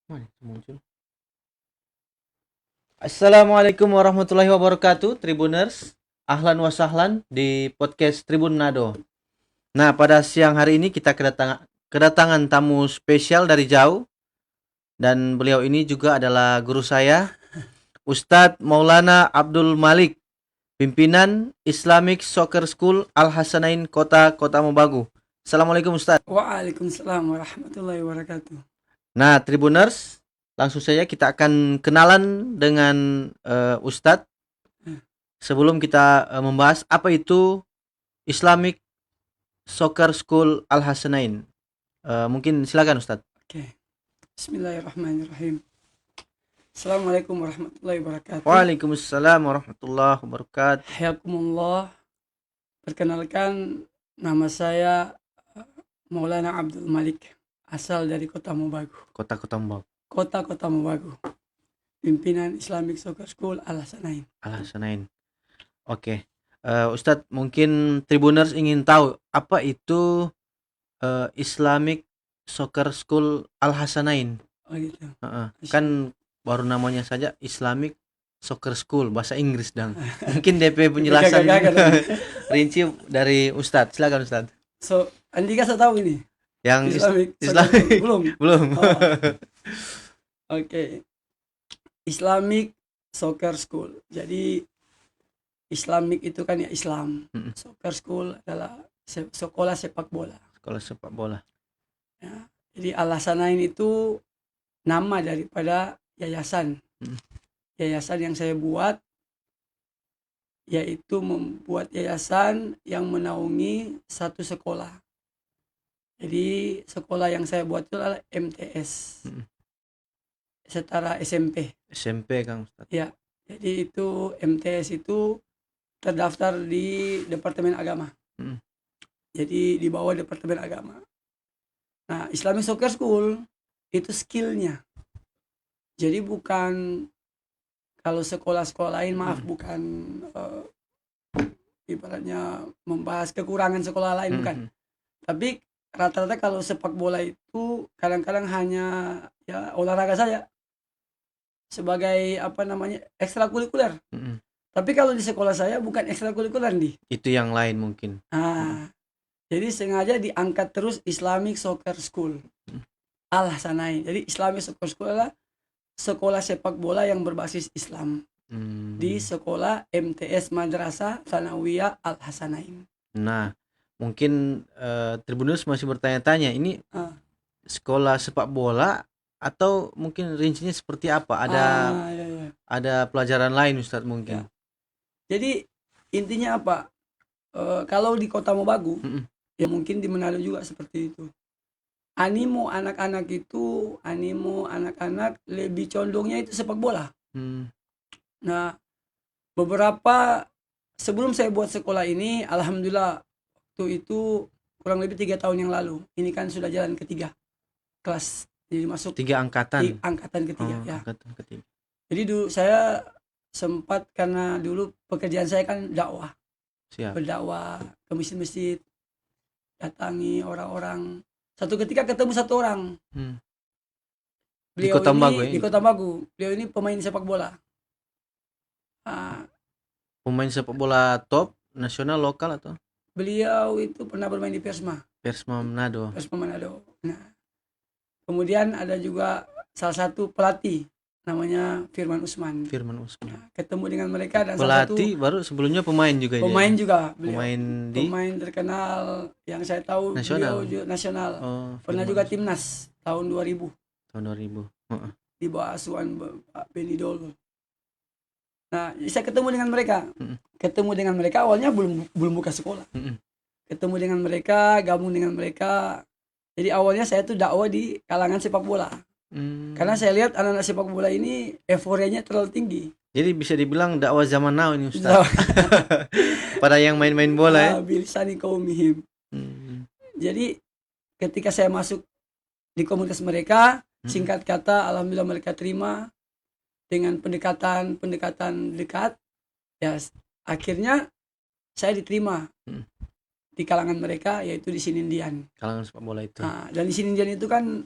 Mana muncul? Assalamualaikum warahmatullahi wabarakatuh, Tribuners. Ahlan wa sahlan di podcast Tribun Nado. Nah, pada siang hari ini kita kedatangan tamu spesial dari jauh, dan beliau ini juga adalah guru saya, Ustadz Maulana Abdul Malik, pimpinan Islamic Soccer School Al Hasanain Kota Mobagu. Assalamualaikum Ustadz. Waalaikumsalam warahmatullahi wabarakatuh. Nah, Tribuners, langsung saja kita akan kenalan dengan Ustadz sebelum kita membahas apa itu Islamic Soccer School Al Hasanain. Mungkin silakan Ustadz. Oke. Bismillahirrahmanirrahim. Assalamualaikum warahmatullahi wabarakatuh. Waalaikumsalam warahmatullahi wabarakatuh. Hayakumullah. Perkenalkan, nama saya Maulana Abdul Malik, asal dari Kota Mobagu. Kota Mbak. Kota Mobagu. Pimpinan Islamic Soccer School Al Hasanain. Al Hasanain. Oke. Ustadz, mungkin Tribuners ingin tahu apa itu Islamic Soccer School Al Hasanain. Oh gitu. Kan baru namanya saja Islamic Soccer School, bahasa Inggris dong. Mungkin DP penjelasan rinci dari Ustadz. Silakan Ustadz. So, Andika saya tahu ini. Yang Islamic Islamic belum. belum. Oke. Islamic Soccer School. Jadi Islamic itu kan ya Islam. Soccer School adalah sekolah sepak bola. Sekolah sepak bola. Ya. Jadi Al Hasanain itu nama daripada yayasan. Yayasan yang saya buat yaitu membuat yayasan yang menaungi satu sekolah. Jadi sekolah yang saya buat itu adalah MTS. Setara SMP. SMP Kang Ustadz. Ya. Jadi itu MTS itu terdaftar di Departemen Agama. Jadi di bawah Departemen Agama. Nah, Islamic Soccer School itu skillnya. Jadi bukan kalau sekolah-sekolah lain, bukan ibaratnya membahas kekurangan sekolah lain, bukan. Tapi rata-rata kalau sepak bola itu kadang-kadang hanya ya olahraga saja sebagai ekstrakurikuler. Tapi kalau di sekolah saya bukan ekstrakurikuler nih. Itu yang lain mungkin. Jadi sengaja diangkat terus Islamic Soccer School Al Hasanain. Jadi Islamic Soccer School adalah sekolah sepak bola yang berbasis Islam di sekolah MTS Madrasah Tsanawiyah Al Hasanain. Nah, mungkin Tribunus masih bertanya-tanya, ini sekolah sepak bola atau mungkin rincinya seperti apa? Ada pelajaran lain Ustadz mungkin. Ya. Jadi intinya apa? Kalau di Kota Mobagu, ya mungkin di Manado juga seperti itu. Animo anak-anak lebih condongnya itu sepak bola. Nah, beberapa sebelum saya buat sekolah ini, alhamdulillah waktu itu kurang lebih 3 tahun yang lalu. Ini kan sudah jalan ketiga kelas, jadi masuk 3 angkatan. Angkatan ketiga ya. Angkatan ketiga. Jadi dulu saya sempat, karena dulu pekerjaan saya kan dakwah. Siap. Berdakwah ke masjid-masjid, datangi orang-orang. Satu ketika ketemu satu orang. Di Kota Mobagu ya? Di Kota Mobagu. Beliau ini pemain sepak bola. Pemain sepak bola top, nasional, lokal atau? Beliau itu pernah bermain di Persma Manado. Nah, kemudian ada juga salah satu pelatih namanya Firman Usman. Nah, ketemu dengan mereka dan pelatih baru sebelumnya pemain juga. Pemain juga beliau. Pemain terkenal yang saya tahu nasional. Beliau nasional. Pernah juga timnas tahun 2000. Di bawah asuhan Pak Beni Dolo. Nah, saya ketemu dengan mereka. Awalnya belum buka sekolah. Ketemu dengan mereka, gabung dengan mereka. Jadi awalnya saya tuh dakwah di kalangan sepak bola. Karena saya lihat anak-anak sepak bola ini euforianya terlalu tinggi. Jadi bisa dibilang dakwah zaman now ini Ustaz. Pada yang main-main bola ya. Bilisani kaumihim. Jadi ketika saya masuk di komunitas mereka, singkat kata alhamdulillah mereka terima dengan pendekatan dekat. Ya, akhirnya saya diterima di kalangan mereka, yaitu di Sinindian. Kalangan sepak bola itu. Nah, dan di Sinindian itu kan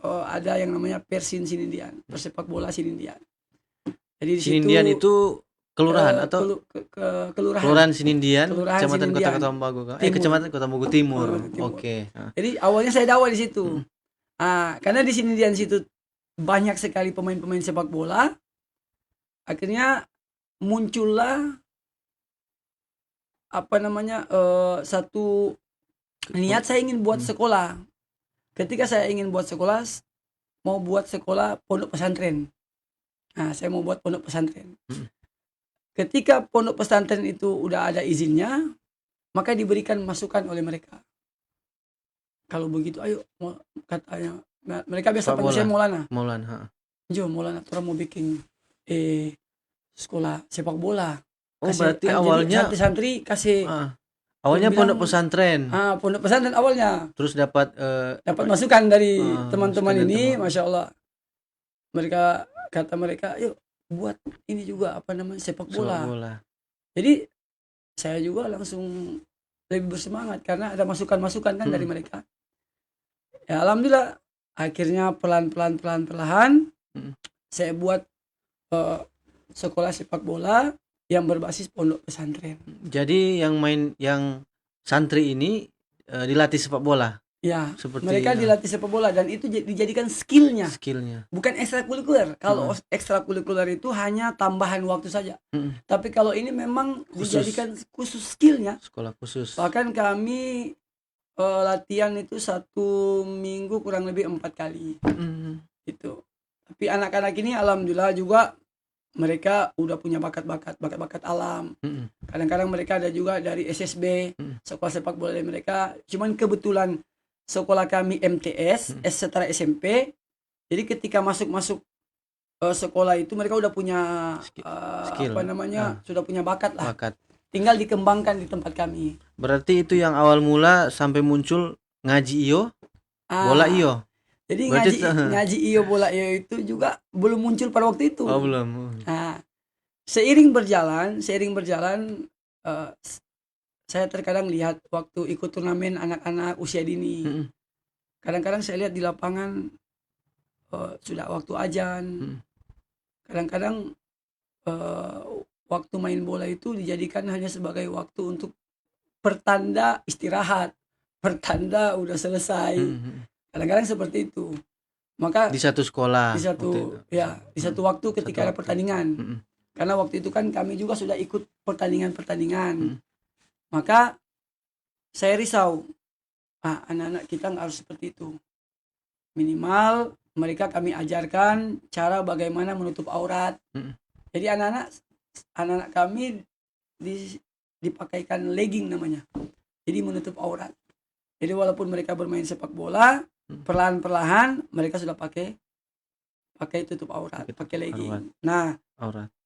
ada yang namanya Persin Sinindian, persepak bola Sinindian. Jadi di Sinindian situ itu kelurahan atau kelurahan. Kelurahan Sinindian, Kelurahan Kecamatan Kota Sinindian. Ketambagu. Timur. Kecamatan Kota Mugu Timur. Timur. Oke. Jadi awalnya saya dakwah di situ. Karena di Sinindian situ banyak sekali pemain-pemain sepak bola. Akhirnya muncullah satu niat, saya ingin buat sekolah. Ketika saya ingin buat sekolah, mau buat sekolah pondok pesantren. Saya mau buat pondok pesantren. Ketika pondok pesantren itu udah ada izinnya, maka diberikan masukan oleh mereka. Kalau begitu ayo, katanya mereka biasa panggil saya Maulana. Jo, Maulana, orang mau bikin sekolah sepak bola. Berarti awalnya santri kasih awalnya pondok pesantren. Pondok pesantren awalnya. Terus dapat masukan dari teman-teman ini, Masya Allah. Kata mereka, yuk buat ini juga sepak bola. Jadi saya juga langsung lebih bersemangat karena ada masukan-masukan kan dari mereka. Ya alhamdulillah, akhirnya perlahan saya buat sekolah sepak bola yang berbasis pondok pesantren. Jadi yang santri ini dilatih sepak bola. Ya, mereka dilatih sepak bola dan itu dijadikan skillnya. Bukan ekstrakurikuler. Kalau ekstrakurikuler itu hanya tambahan waktu saja. Tapi kalau ini memang dijadikan khusus skillnya. Sekolah khusus. Bahkan kami latihan itu 1 minggu kurang lebih 4 kali. Itu. Tapi anak-anak ini alhamdulillah juga mereka udah punya bakat alam. Kadang-kadang mereka ada juga dari SSB, sekolah sepak bola dari mereka. Cuman kebetulan sekolah kami MTS, setara SMP. Jadi ketika masuk sekolah itu mereka udah punya skill. Sudah punya bakat lah. Tinggal dikembangkan di tempat kami. Berarti itu yang awal mula sampai muncul ngaji iyo, bola iyo. Jadi ngaji iyo bola iyo itu juga belum muncul pada waktu itu. Belum. Seiring berjalan, saya terkadang lihat waktu ikut turnamen anak-anak usia dini. Kadang-kadang saya lihat di lapangan sudah waktu azan. Kadang-kadang waktu main bola itu dijadikan hanya sebagai waktu untuk pertanda istirahat, pertanda udah selesai. Kadang-kadang seperti itu. Maka di satu sekolah, di satu waktu ketika ada pertandingan. Karena waktu itu kan kami juga sudah ikut pertandingan. Maka saya risau, anak-anak kita nggak harus seperti itu. Minimal mereka kami ajarkan cara bagaimana menutup aurat. Jadi anak-anak kami dipakaikan legging namanya. Jadi menutup aurat. Jadi walaupun mereka bermain sepak bola, perlahan-perlahan mereka sudah pakai tutup aurat, pakai legging. Nah,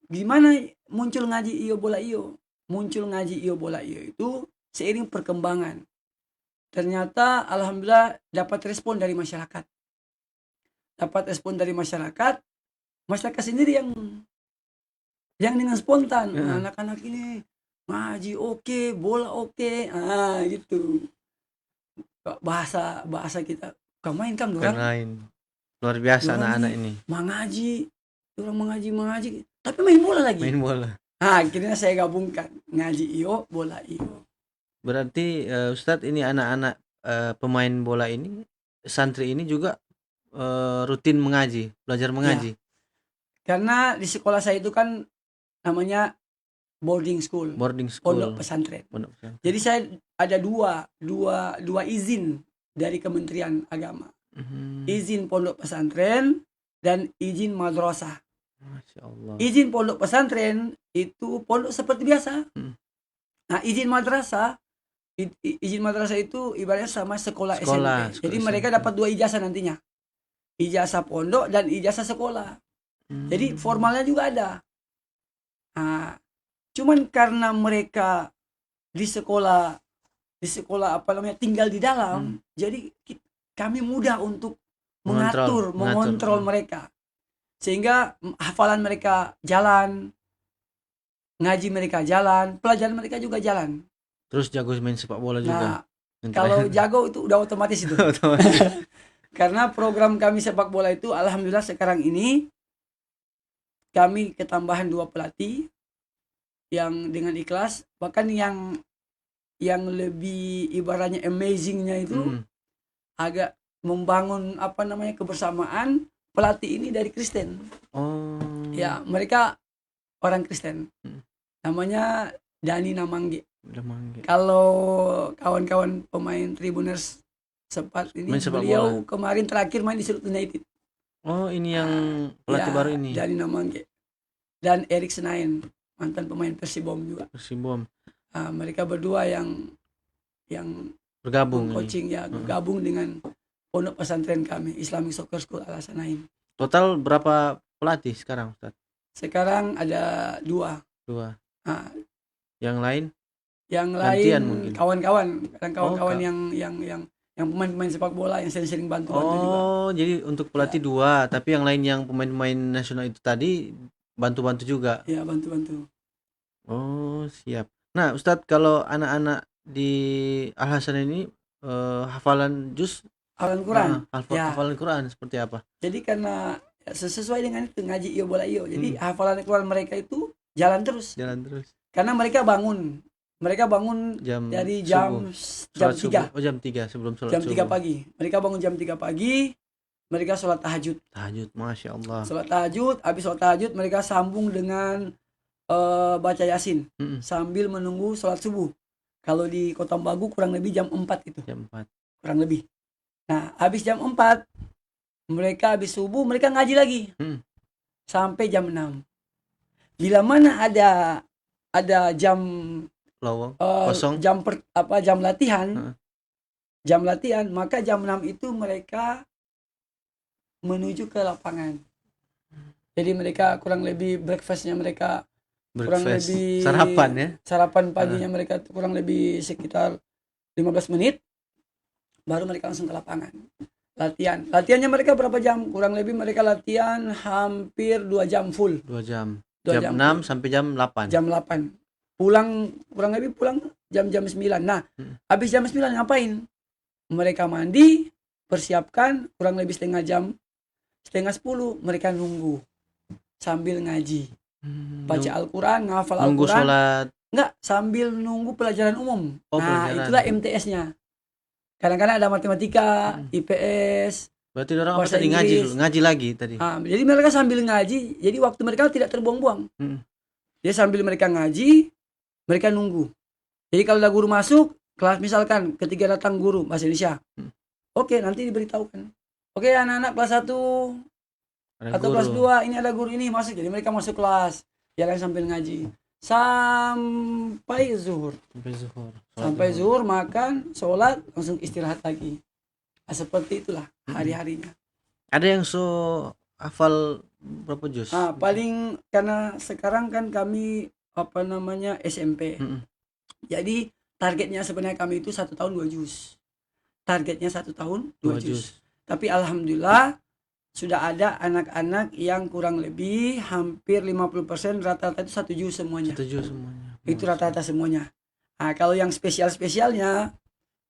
gimana muncul ngaji iyo bola iyo? Muncul ngaji iyo bola iyo itu seiring perkembangan. Ternyata alhamdulillah dapat respon dari masyarakat. Masyarakat sendiri yang dengan spontan. Anak-anak ini ngaji oke, bola oke. Gitu. Bahasa kita main kan orang. Luar biasa anak-anak ini. Orang mengaji, tapi main bola lagi. Akhirnya saya gabungkan ngaji iyo, bola iyo. Berarti Ustadz ini anak-anak pemain bola ini, santri ini juga rutin belajar mengaji. Ya. Karena di sekolah saya itu kan namanya boarding school. Pondok pesantren. Jadi saya ada dua izin dari Kementerian Agama. Izin pondok pesantren dan izin madrasah. Masya Allah. Izin pondok pesantren itu pondok seperti biasa. Nah, izin madrasah itu ibaratnya sama sekolah SMP. Jadi mereka dapat 2 ijazah nantinya. Ijazah pondok dan ijazah sekolah. Jadi formalnya juga ada. Cuman karena mereka di sekolah tinggal di dalam, jadi kami mudah untuk mengontrol mereka. Sehingga hafalan mereka jalan, ngaji mereka jalan, pelajaran mereka juga jalan. Terus jago main sepak bola juga. Kalau jago itu udah otomatis itu. Karena program kami sepak bola itu alhamdulillah sekarang ini kami ketambahan 2 pelatih yang dengan ikhlas, bahkan yang lebih ibaratnya amazingnya itu agak membangun apa namanya kebersamaan. Pelatih ini dari Kristen. Ya, mereka orang Kristen. Namanya Dani Namangge. Kalau kawan-kawan pemain Tribuners sempat ini, beliau kemarin terakhir main di Surut United. Oh, ini yang pelatih baru ini. Dani Namangge dan Erik Senain, mantan pemain Persibom juga. Persibom. Mereka berdua yang bergabung coaching ya, gabung dengan pondok pesantren kami Islamic Soccer School Al Hasanain. Total berapa pelatih sekarang, Ustaz? Sekarang ada 2. Yang lain? Yang lain mungkin kawan-kawan yang pemain-pemain sepak bola yang sering bantu juga. Oh, jadi untuk pelatih 2, tapi yang lain yang pemain-pemain nasional itu tadi bantu-bantu juga. Ya, bantu-bantu. Oh, siap. Nah, Ustadz, kalau anak-anak di Al Hasan ini hafalan juz, hafalan Quran. Hafalan Quran seperti apa? Jadi karena sesuai dengan itu ngaji iyo bola iyo. Jadi hafalan Quran mereka itu jalan terus. Karena mereka bangun dari jam 3. Oh, jam 3 sebelum sholat jam 3 pagi. Mereka bangun jam 3 pagi. Mereka sholat tahajud. Masya Allah. Sholat tahajud, habis sholat tahajud mereka sambung dengan baca Yasin sambil menunggu sholat subuh. Kalau di Kota Bagu kurang lebih jam 4 itu. Jam 4. Kurang lebih. Nah, habis jam 4 mereka habis subuh mereka ngaji lagi. Sampai jam 6. Bila mana ada jam lowong kosong, jam latihan. Jam latihan, maka jam 6 itu mereka menuju ke lapangan. Jadi mereka kurang lebih breakfastnya mereka kurang lebih sarapan paginya mereka kurang lebih sekitar 15 menit baru mereka langsung ke lapangan latihannya mereka berapa jam, kurang lebih mereka latihan hampir 2 jam full. 2 jam 6 sampai jam 8 pulang kurang lebih jam 9. Nah habis jam 9 ngapain, mereka mandi persiapkan kurang lebih setengah 10 mereka nunggu sambil ngaji. Baca Al-Quran, ngafal Al-Quran. Nunggu sholat. Enggak, sambil nunggu pelajaran umum. Itulah MTS-nya. Kadang-kadang ada matematika, IPS. Berarti orang apa tadi ngaji lagi tadi. Jadi mereka sambil ngaji, jadi waktu mereka tidak terbuang-buang. Jadi sambil mereka ngaji, mereka nunggu. Jadi kalau ada guru masuk, kelas misalkan ketika datang guru bahasa Indonesia. Oke, nanti diberitahukan. Oke, anak-anak kelas 1 atau kelas 2 ini ada guru ini masuk, jadi mereka masuk kelas jalan sambil ngaji sampai zuhur makan sholat langsung istirahat lagi. Seperti itulah hari-harinya. Ada yang hafal berapa juz? Paling karena sekarang kan kami SMP. Jadi targetnya sebenarnya kami itu 1 tahun 2 juz. Targetnya 1 tahun 2 juz. Tapi alhamdulillah sudah ada anak-anak yang kurang lebih hampir 50% rata-rata itu 1 juz semuanya. Itu rata-rata semuanya. Kalau yang spesialnya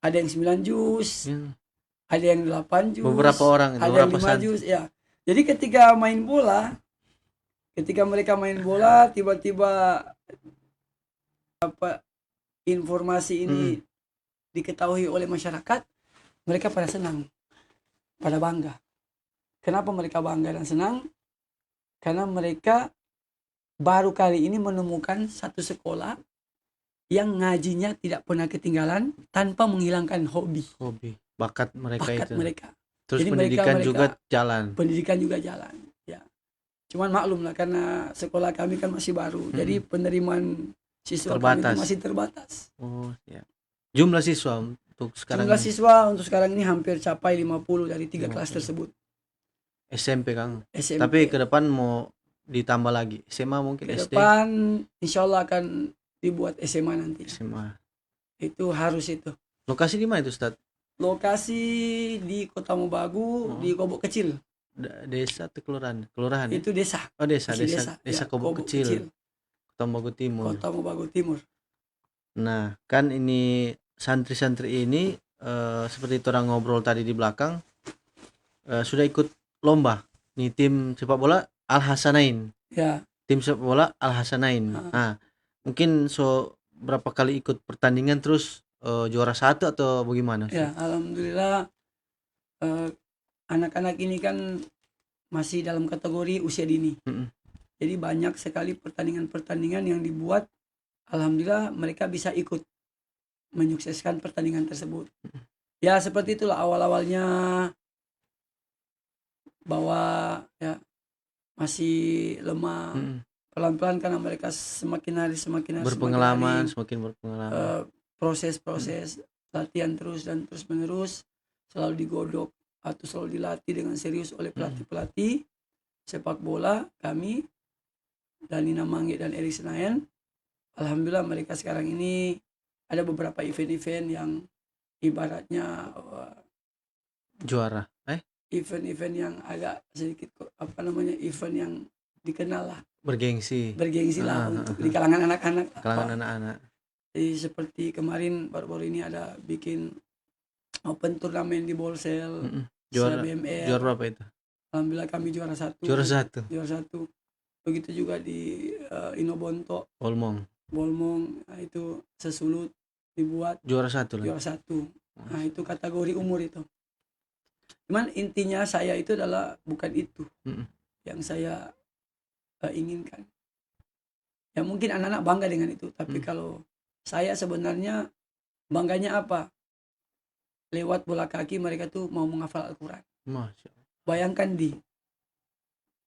ada yang 9 juz, ada yang 8 juz, beberapa orang, ada yang 5 juz ya. Jadi ketika mereka main bola tiba-tiba informasi ini diketahui oleh masyarakat, mereka pada senang, pada bangga. Kenapa mereka bangga dan senang? Karena mereka baru kali ini menemukan satu sekolah yang ngajinya tidak pernah ketinggalan tanpa menghilangkan hobi. Bakat mereka. Terus jadi pendidikan mereka juga jalan. Pendidikan juga jalan. Ya. Cuman maklum lah karena sekolah kami kan masih baru. Jadi penerimaan siswa kami itu masih terbatas. Oh, ya. Jumlah siswa untuk sekarang ini hampir capai 50 dari 3 kelas tersebut. SMP Kang. Tapi ke depan mau ditambah lagi SMA mungkin SD. Ke depan insyaallah akan dibuat SMA nanti. Itu harus itu. Lokasi di mana itu, Ustaz? Lokasi di Kota Mobagu, di Kobok Kecil. Desa atau kelurahan? Kelurahan. Itu desa. Oh, desa Kobok Kecil. Kota Mobagu Timur. Nah, kan ini santri-santri ini seperti orang ngobrol tadi di belakang, sudah ikut lomba nih tim sepak bola Al Hasanain. Ya. Tim sepak bola Al Hasanain. Nah, mungkin berapa kali ikut pertandingan terus juara 1 atau bagaimana? Ya, alhamdulillah anak-anak ini kan masih dalam kategori usia dini. Jadi banyak sekali pertandingan-pertandingan yang dibuat. Alhamdulillah mereka bisa ikut menyukseskan pertandingan tersebut. Ya seperti itulah awal-awalnya, bahwa ya masih lemah. Pelan-pelan karena mereka semakin hari berpengalaman, proses latihan terus dan terus menerus, selalu digodok atau selalu dilatih dengan serius oleh pelatih-pelatih sepak bola kami, Danina Mangge dan Erik Senayan. Alhamdulillah mereka sekarang ini ada beberapa event-event yang ibaratnya juara, event-event yang agak sedikit event yang dikenal lah, bergengsi lah untuk di kalangan anak-anak. Jadi seperti kemarin baru-baru ini ada bikin open turnamen di Bolsel, juara BMR. Juara berapa itu? Alhamdulillah kami juara 1. Begitu juga di Inobonto, Bolmong. Nah, itu sesulut dibuat juara 1. Nah, itu kategori umur itu. Cuman intinya saya itu adalah bukan itu yang saya inginkan. Ya mungkin anak-anak bangga dengan itu, tapi kalau saya sebenarnya bangganya apa? Lewat bola kaki mereka tuh mau menghafal Al-Quran. Bayangkan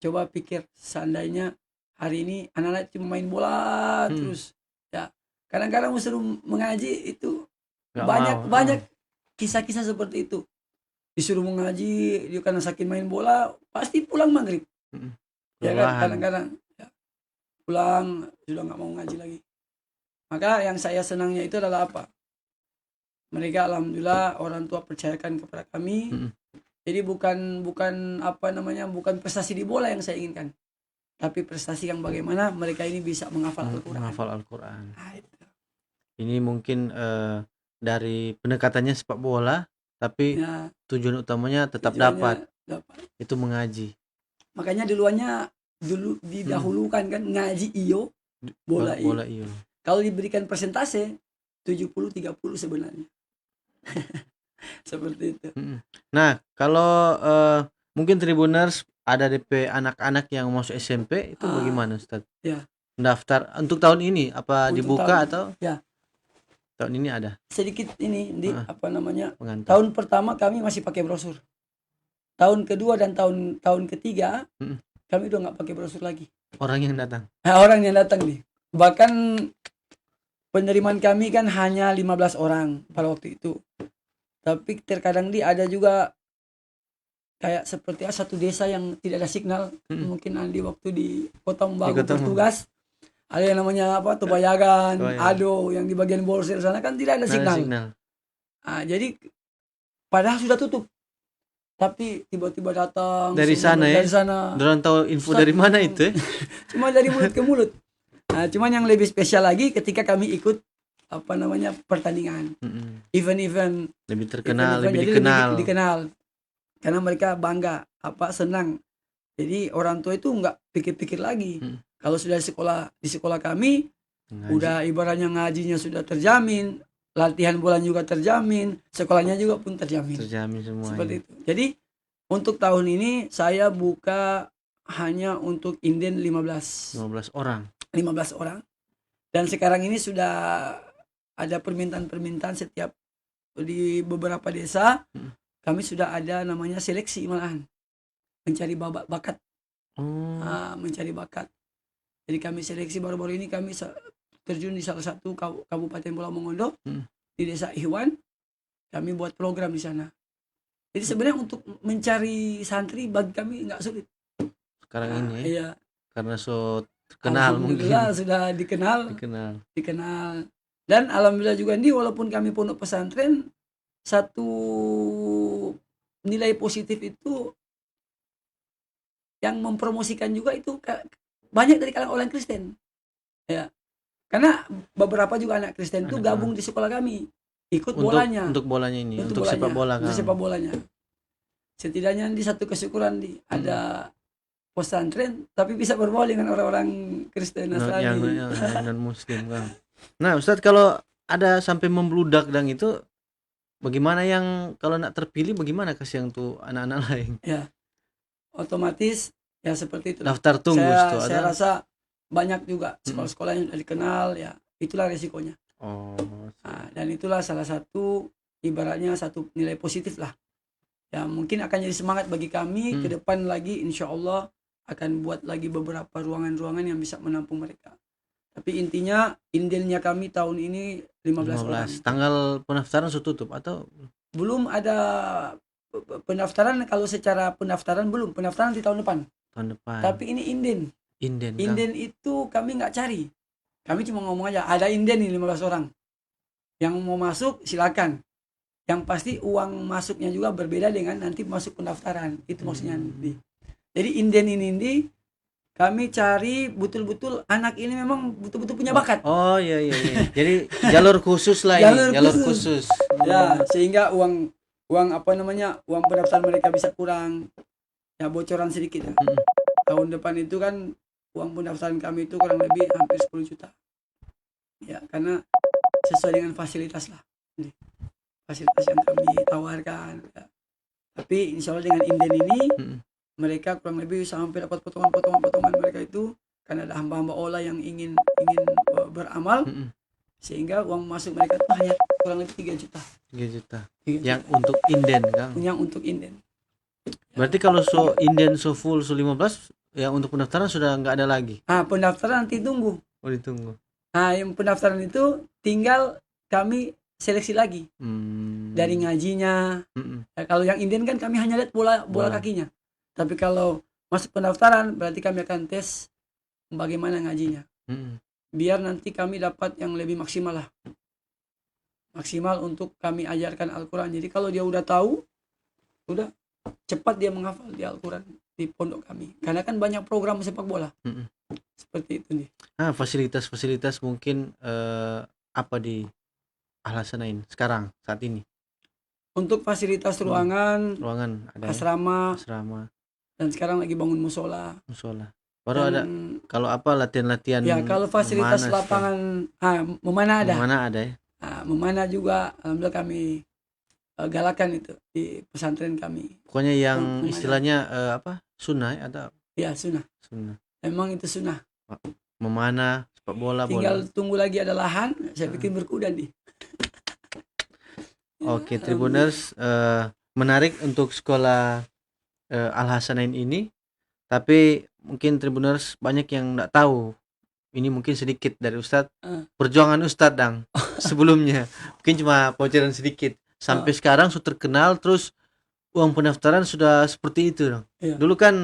coba pikir seandainya hari ini anak-anak cuma main bola terus, ya kadang-kadang suruh mengaji itu banyak kisah-kisah seperti itu. Disuruh mengaji dia karena sakit main bola pasti pulang maghrib. Ya kan, kadang-kadang ya, pulang sudah nggak mau ngaji lagi. Maka yang saya senangnya itu adalah apa? Mereka alhamdulillah orang tua percayakan kepada kami. Jadi bukan bukan prestasi di bola yang saya inginkan, tapi prestasi yang bagaimana mereka ini bisa menghafal Al-Quran. Nah, itu. Ini mungkin dari pendekatannya sepak bola, tapi ya, tujuan utamanya tetap dapat itu mengaji. Makanya dulu didahulukan kan ngaji bola iyo. Kalau diberikan persentase 70-30 sebenarnya. Seperti itu. Nah, kalau mungkin Tribuners ada DP anak-anak yang masuk SMP itu bagaimana, Ustaz? Ya. Daftar untuk tahun ini apa untuk dibuka atau? Ya. Tahun ini ada. Sedikit ini tahun pertama kami masih pakai brosur. Tahun kedua dan tahun ketiga kami udah nggak pakai brosur lagi. Orang yang datang. Orang yang datang nih. Bahkan penerimaan kami kan hanya 15 orang pada waktu itu. Tapi terkadang ada juga kayak seperti satu desa yang tidak ada signal. Mungkin Andi waktu di Kota Membagu bertugas, ada yang namanya Tubayagan, Ado yang di bagian Bolsel sana kan tidak ada signal. Nah, jadi padahal sudah tutup. Tapi tiba-tiba datang dari sana. Dorang tahu info dari mana itu? Cuma dari mulut ke mulut. Nah, cuman yang lebih spesial lagi ketika kami ikut pertandingan, event-event lebih terkenal, lebih dikenal karena mereka bangga, senang. Jadi orang tua itu nggak pikir-pikir lagi. Kalau sudah di sekolah kami udah ibaratnya ngajinya sudah terjamin, latihan bola juga terjamin, sekolahnya juga pun terjamin semua. Seperti itu. Jadi untuk tahun ini saya buka hanya untuk inden 15 orang. Dan sekarang ini sudah ada permintaan setiap di beberapa desa. Kami sudah ada namanya seleksi malahan, mencari bakat. Mencari bakat. Jadi kami seleksi baru-baru ini kami terjun di salah satu Kabupaten Pulau Mongondo, di Desa Ihwan. Kami buat program di sana. Jadi sebenarnya untuk mencari santri bagi kami nggak sulit. Sekarang ini. Iya. Karena terkenal mungkin. Sudah dikenal. Dan alhamdulillah juga walaupun kami pondok pesantren, satu nilai positif itu yang mempromosikan juga itu banyak dari kalangan orang Kristen. Ya. Karena beberapa juga anak Kristen itu gabung di sekolah kami, ikut bolanya. Untuk bolanya ini, untuk sepak bola kan. Untuk sepak bolanya. setidaknya di satu kesyukuran di ada pesantren tapi bisa berbaur dengan orang-orang Kristen yang Nasrani. non muslim kan. Nah Ustadz, kalau ada sampai membludak dan itu bagaimana, yang kalau nak terpilih bagaimana kasih yang tuh anak-anak lain? Ya, otomatis ya seperti itu. Daftar tunggu tuh Saya ada. rasa banyak juga sekolah-sekolah yang sudah dikenal, ya itulah resikonya. Oh. Nah, dan itulah salah satu ibaratnya satu nilai positif lah. Ya mungkin akan jadi semangat bagi kami ke depan lagi, insya Allah akan buat lagi beberapa ruangan-ruangan yang bisa menampung mereka. Tapi intinya indelnya kami tahun ini 15 orang. Tanggal pendaftaran sudah tutup atau belum ada pendaftaran? Kalau secara pendaftaran belum, pendaftaran di tahun depan. Tapi ini inden itu kami nggak cari, kami cuma ngomong aja ada inden nih 15 orang yang mau masuk silakan, yang pasti uang masuknya juga berbeda dengan nanti masuk pendaftaran, itu maksudnya. Jadi inden ini kami cari betul-betul anak ini memang betul-betul punya bakat. Oh iya. Jadi jalur khusus lah ini, jalur khusus. Ya, sehingga uang apa namanya, uang pendaftaran mereka bisa kurang. Ya bocoran sedikit ya. Tahun depan itu kan uang pendaftaran kami itu kurang lebih hampir 10 juta. Ya, karena sesuai dengan fasilitas lah. Fasilitas yang kami tawarkan. Ya. Tapi insya Allah dengan inden ini mereka kurang lebih sampai dapat potongan mereka itu, karena ada hamba-hamba Allah yang ingin beramal, sehingga uang masuk mereka itu hanya kurang lebih 3 juta. 3 juta. Yang untuk inden kan? Yang untuk inden. Berarti kalau inden full 15, yang untuk pendaftaran sudah nggak ada lagi. Pendaftaran nanti tunggu. Oh ditunggu. Yang pendaftaran itu tinggal kami seleksi lagi dari ngajinya. Kalau yang inden kan kami hanya lihat bola kakinya. Tapi kalau masuk pendaftaran berarti kami akan tes bagaimana ngajinya. Biar nanti kami dapat yang lebih maksimal lah. Maksimal untuk kami ajarkan Al-Quran. Jadi kalau dia udah tahu, udah cepat dia menghafal di Al-Quran di pondok kami. Karena kan banyak program sepak bola. Seperti itu nih. Fasilitas mungkin apa di Al-Hasanain sekarang saat ini? Untuk fasilitas ruangan ada asrama. Dan sekarang lagi bangun musola. Baru ada kalau apa latihan. Ya kalau fasilitas lapangan memanah ada. Memanah ada ya. Memanah juga alhamdulillah kami galakan itu di pesantren kami. Pokoknya yang istilahnya sunnah atau? Ya sunnah. Emang itu sunnah. Memanah sepak bola. Tinggal tunggu lagi ada lahan. Saya bikin berkuda nih. Oke, Tribuners, menarik untuk sekolah Al-Hasanain ini, tapi mungkin Tribuners banyak yang nggak tahu. Ini mungkin sedikit dari Ustadz, perjuangan Ustadz Dang sebelumnya, mungkin cuma bocoran sedikit. Sampai sekarang sudah terkenal, terus uang pendaftaran sudah seperti itu dong. Dulu kan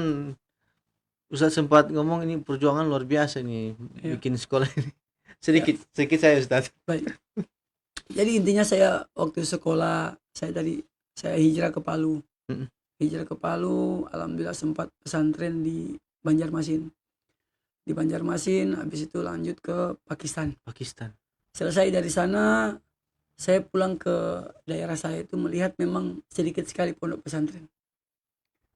Ustadz sempat ngomong ini perjuangan luar biasa nih, bikin sekolah ini. Sedikit saya Ustadz. Baik. Jadi intinya saya waktu sekolah, saya hijrah ke Palu. Hijrah ke Palu, alhamdulillah sempat pesantren di Banjarmasin. Di Banjarmasin, habis itu lanjut ke Pakistan. Selesai dari sana, saya pulang ke daerah saya itu melihat memang sedikit sekali pondok pesantren.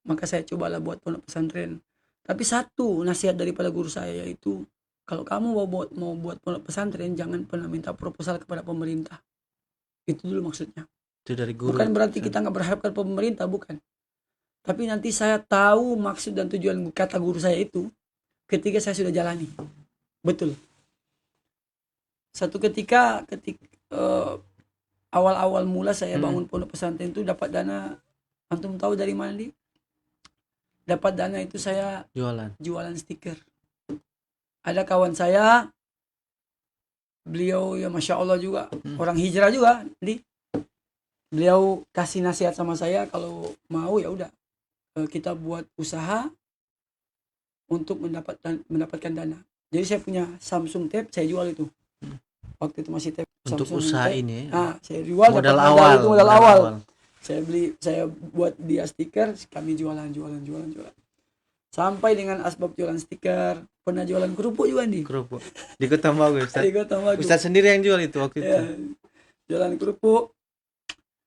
Maka saya cobalah buat pondok pesantren. Tapi satu nasihat daripada guru saya yaitu, kalau kamu mau buat pondok pesantren, jangan pernah minta proposal kepada pemerintah. Itu dulu maksudnya. Itu dari guru. Bukan berarti kita nggak berharap ke pemerintah, bukan. Tapi nanti saya tahu maksud dan tujuan kata guru saya itu ketika saya sudah jalani. Betul. Satu ketika awal-awal mula saya bangun pondok pesantren itu dapat dana. Antum tahu dari mana nih? Dapat dana itu saya jualan stiker. Ada kawan saya, beliau ya masya Allah juga orang hijrah juga, beliau kasih nasihat sama saya, kalau mau ya udah kita buat usaha untuk mendapatkan dana. Jadi saya punya Samsung Tab, saya jual itu. Waktu itu masih Tab untuk Samsung usaha Tab. ini. Saya jual modal awal. Saya buat dia stiker, kami jualan. Sampai dengan asbab jualan stiker, pernah jualan kerupuk juga nih. Kerupuk. Di Kota Bagus. Di Kota Bagus. Ustaz sendiri yang jual itu waktu itu. Jualan kerupuk,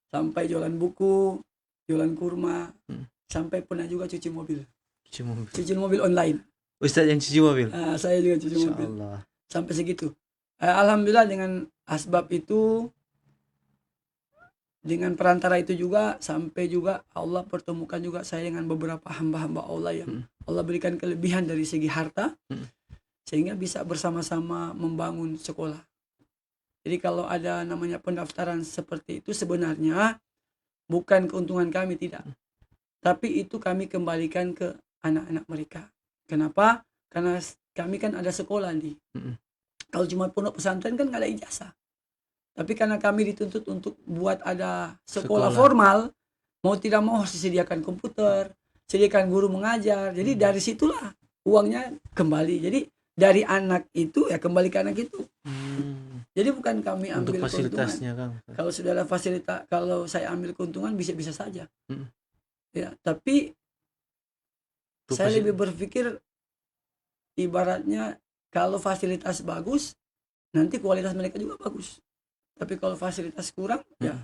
sampai jualan buku, jualan kurma, Hmm. sampai pernah juga cuci mobil. Cuci mobil. Cuci mobil online. Ustadz yang cuci mobil. Saya juga cuci Insya mobil. Allah. Sampai segitu. Alhamdulillah dengan asbab itu, dengan perantara itu juga sampai juga Allah pertemukan juga saya dengan beberapa hamba-hamba Allah yang Allah berikan kelebihan dari segi harta, sehingga bisa bersama-sama membangun sekolah. Jadi kalau ada namanya pendaftaran seperti itu sebenarnya bukan keuntungan kami, tidak. Tapi itu kami kembalikan ke anak-anak mereka. Kenapa? Karena kami kan ada sekolah nih. Kalau cuma pondok pesantren kan nggak ada ijazah. Tapi karena kami dituntut untuk buat ada sekolah formal, mau tidak mau harus disediakan komputer, sediakan guru mengajar. Jadi dari situlah uangnya kembali. Jadi dari anak itu ya kembali ke anak itu. Jadi bukan kami ambil untuk fasilitasnya, keuntungan. Kang. Kalau sudah ada fasilitas, kalau saya ambil keuntungan bisa-bisa saja. Ya, tapi saya lebih berpikir ibaratnya kalau fasilitas bagus, nanti kualitas mereka juga bagus. Tapi kalau fasilitas kurang, ya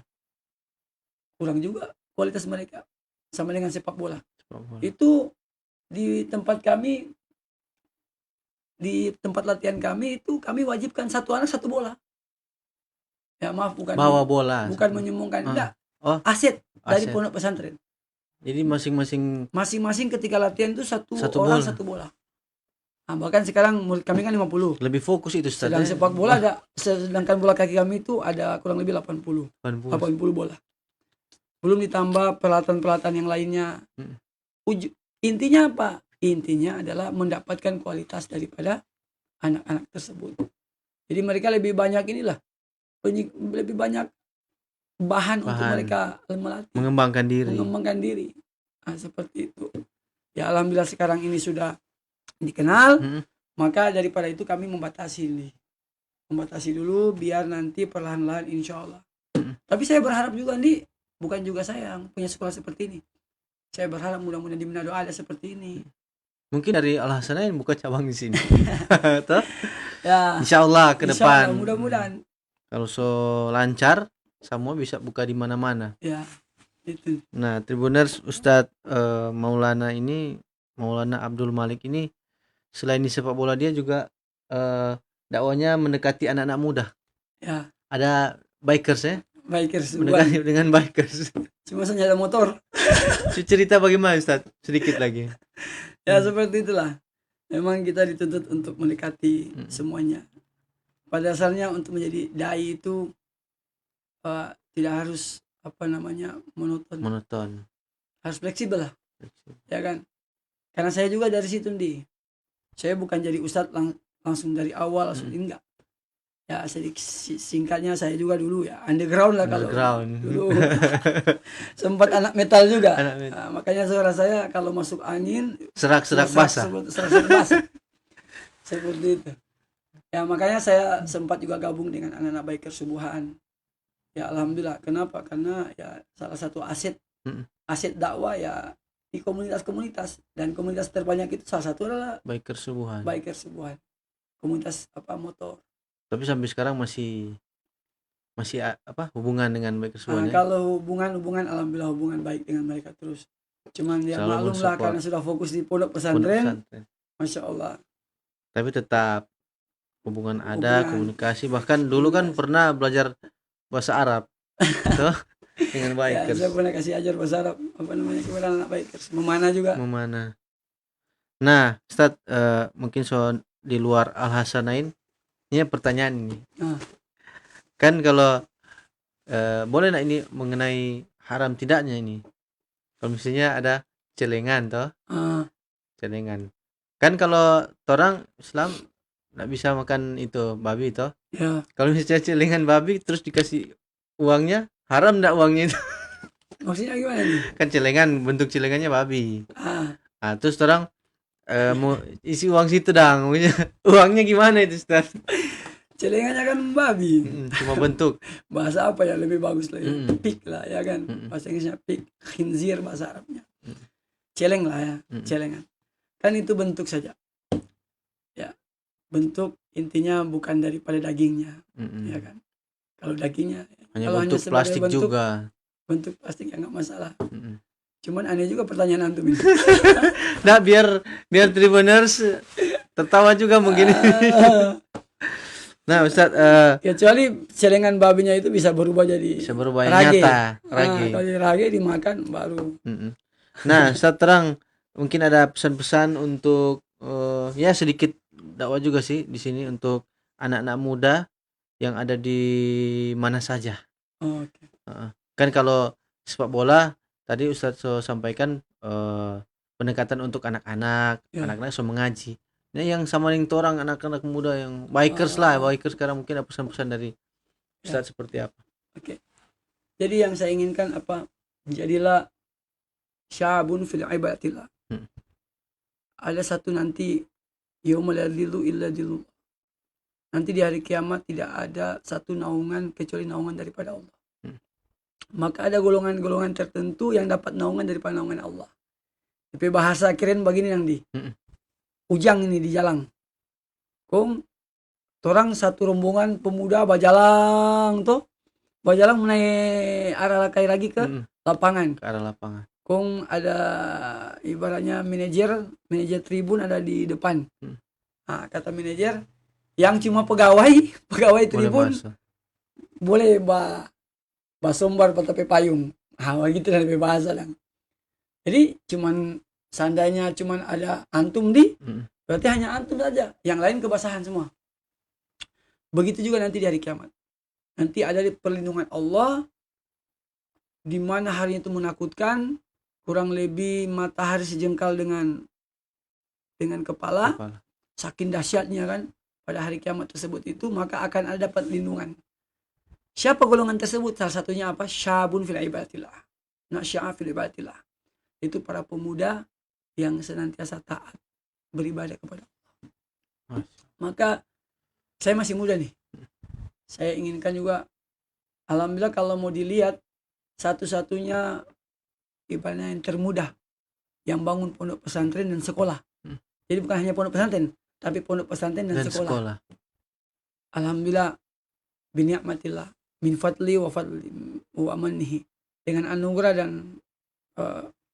kurang juga kualitas mereka. Sama dengan sepak bola. Itu di tempat kami, di tempat latihan kami itu kami wajibkan satu anak satu bola. Ya maaf, bukan bawa bola, bukan menyumbangkan, enggak. Aset dari pondok pesantren. Jadi masing-masing ketika latihan itu satu orang bola. Satu bola. Nah, bahkan sekarang murid kami kan 50. Lebih fokus itu, Ustaz. Sedang sepak bola ada, sedangkan bola kaki kami itu ada kurang lebih 80 bola. Belum ditambah peralatan-peralatan yang lainnya. Intinya apa? Intinya adalah mendapatkan kualitas daripada anak-anak tersebut. Jadi mereka lebih banyak lebih banyak bahan untuk mereka melatih, mengembangkan diri. Nah, seperti itu. Ya alhamdulillah sekarang ini sudah dikenal, maka daripada itu kami membatasi dulu biar nanti perlahan-lahan insya Allah. Tapi saya berharap juga nih, bukan juga saya yang punya sekolah seperti ini. Saya berharap mudah-mudahan di Manado ada seperti ini. Mungkin dari Al-Hasanain buka cabang di sini. Ya, insya Allah ke depan. Mudah-mudahan. Kalau so lancar, semua bisa buka di mana-mana. Ya, itu. Nah, Tribuners, Ustadz Maulana Abdul Malik ini selain di sepak bola dia juga dakwanya mendekati anak-anak muda. Ya. Ada bikers ya? Bikers. Mendekati dengan bikers. Cuma senjata motor. Cerita bagaimana, Ustadz? Sedikit lagi. Ya seperti itulah. Memang kita dituntut untuk mendekati semuanya. Pada dasarnya untuk menjadi dai itu tidak harus monoton. Harus fleksibel lah. Ya kan? Karena saya juga dari situ nih. Saya bukan jadi ustadz langsung dari awal langsung enggak. Ya singkatnya saya juga dulu ya underground lah kalau dulu. Sempat anak metal juga. Nah, makanya suara saya kalau masuk angin serak-serak basah. Seperti itu. Ya makanya saya sempat juga gabung dengan anak-anak biker subuhan. Ya alhamdulillah. Kenapa? Karena ya salah satu aset dakwah ya di komunitas-komunitas, dan komunitas terbanyak itu salah satu adalah biker subuhan. Komunitas motor. Tapi sampai sekarang masih hubungan dengan biker subuhan. Kalau hubungan alhamdulillah hubungan baik dengan mereka terus. Cuman ya maklum lah karena sudah fokus di pondok pesantren. Masya Allah. Tapi tetap hubungan ada, komunikasi. Bahkan dulu kan pernah belajar bahasa Arab. Tuh. Dengan bikers. Ya, saya pernah kasih ajar bahasa Arab kepada anak bikers. Memana juga. Nah, Ustadz, mungkin di luar Al-Hasanain, ini pertanyaan ini. Kan kalau boleh nak ini mengenai haram tidaknya ini. Kalau misalnya ada celengan toh. Celengan. Kan kalau orang Islam nggak bisa makan itu babi toh. Ya. Kalau misalnya celengan babi terus dikasih uangnya, haram enggak uangnya itu? Maksudnya gimana nih? Kan celengan, bentuk celengannya babi. Terus orang mau isi uang situ dong. Uangnya gimana itu, Ustaz? Celengannya kan babi. Cuma bentuk. Bahasa apa ya lebih bagus lagi? Pig lah ya kan. Bahasa Inggrisnya pig, khinzir bahasa Arabnya. Celeng lah ya, celengan. Kan itu bentuk saja. Ya. Bentuk intinya bukan daripada dagingnya. Ya kan. Kalau dagingnya hanya bentuk plastik juga. bentuk plastik ya nggak masalah. Mm-mm. Cuman aneh juga pertanyaan antum ini. Nah, biar Tribuners tertawa juga mungkin. Nah, Ustadz, Kecuali celengan babinya itu bisa berubah jadi bisa berubah rage. nyata, rage. Kalau rage dimakan baru. Mm-mm. Nah, Ustadz Terang, mungkin ada pesan-pesan untuk ya sedikit dakwah juga sih di sini untuk anak-anak muda yang ada di mana saja. Oke. Kan kalau sepak bola tadi Ustadz sampaikan pendekatan untuk anak-anak, Ya. anak-anak so mengaji. Nah, yang sama dengan orang anak-anak muda yang bikers bikers sekarang, mungkin ada pesan-pesan dari Ustadz seperti apa? Oke. Jadi yang saya inginkan apa? Jadilah syabun fil ibadatillah. Ada satu nanti yaumul la dhillu illa dhillu. Nanti di hari kiamat tidak ada satu naungan kecuali naungan daripada Allah. Maka ada golongan-golongan tertentu yang dapat naungan daripada naungan Allah. Tapi bahasa keren begini yang di ujang ini di jalan. Kong orang satu rombongan pemuda bajalang tuh. Bajalang menaik arah lagi ke lapangan. Ke arah lapangan. Kong ada ibaratnya manajer tribun ada di depan. Nah, kata manajer yang cuma pegawai tribun boleh basombar tapi payung. Gitu dari bahasa lang. Jadi cuman seandainya cuman ada antum berarti hanya antum saja. Yang lain kebasahan semua. Begitu juga nanti di hari kiamat. Nanti ada perlindungan Allah di mana hari itu menakutkan, kurang lebih matahari sejengkal dengan kepala. Saking dahsyatnya kan pada hari kiamat tersebut itu, maka akan ada dapat lindungan. Siapa golongan tersebut? Salah satunya apa? Syabun fil ibadatillah. Nasya'a fil ibadatillah. Itu para pemuda yang senantiasa taat beribadah kepada Allah. Maka saya masih muda nih. Saya inginkan juga, alhamdulillah kalau mau dilihat, satu-satunya ibaratnya yang termudah yang bangun pondok pesantren dan sekolah. Jadi bukan hanya pondok pesantren, tapi pondok pesantren dan sekolah. Alhamdulillah bini'matillah min fadli wa fadli wa manhi, dengan anugerah dan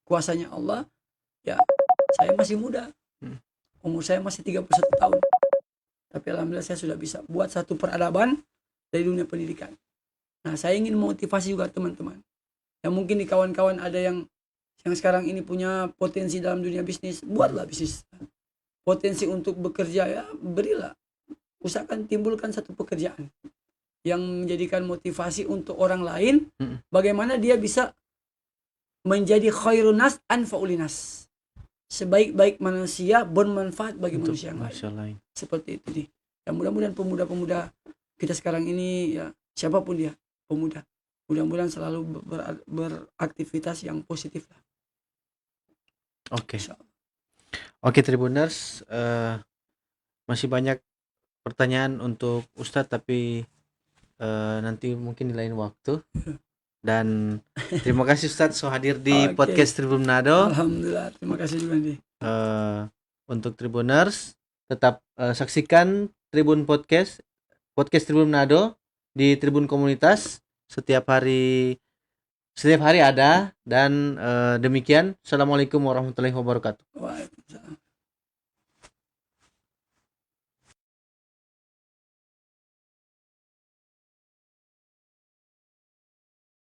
kuasanya Allah, ya saya masih muda. Umur saya masih 31 tahun. Tapi alhamdulillah saya sudah bisa buat satu peradaban dari dunia pendidikan. Nah, saya ingin memotivasi juga teman-teman. Yang mungkin di kawan-kawan ada yang sekarang ini punya potensi dalam dunia bisnis, buatlah bisnis. Potensi untuk bekerja, ya berilah. Usahakan timbulkan satu pekerjaan yang menjadikan motivasi untuk orang lain, bagaimana dia bisa menjadi khairun nas anfa'ulinas, sebaik-baik manusia bermanfaat bagi untuk manusia yang lain. Seperti itu nih. Dan mudah-mudahan pemuda-pemuda kita sekarang ini, ya siapapun dia, pemuda, mudah-mudahan selalu beraktivitas yang positif lah. Oke Tribuners, masih banyak pertanyaan untuk Ustadz, tapi nanti mungkin di lain waktu. Dan terima kasih Ustadz so hadir di podcast Tribun Manado. Alhamdulillah, terima kasih juga nih. Untuk Tribuners, tetap saksikan Tribun Podcast Tribun Manado di Tribun Komunitas setiap hari ada. Dan demikian, assalamualaikum warahmatullahi wabarakatuh. Waalaikumsalam.